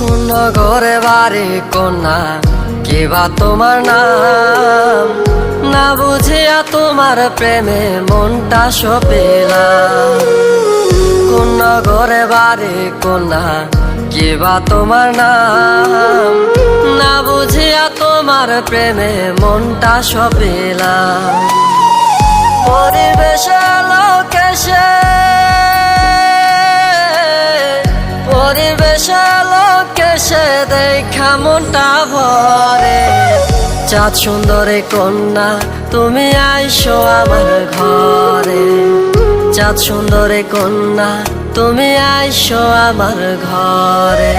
কোন নগরে বাড়ি কন্যা কিবা তোমার নাম, না বুঝিয়া তোমার প্রেমে মনটা সপিলাম। কোন নগরে বাড়ি কন্যা কিবা তোমার নাম, না বুঝিয়া তোমার প্রেমে মনটা সপিলাম। পরিবেশে লোকেশে পরিবেশে লোকেশে দেখা মনটা ভরে। চাঁদ সুন্দরী কন্যা তুমি আইসো আমার ঘরে, চাঁদ সুন্দরী কন্যা তুমি আইসো আমার ঘরে।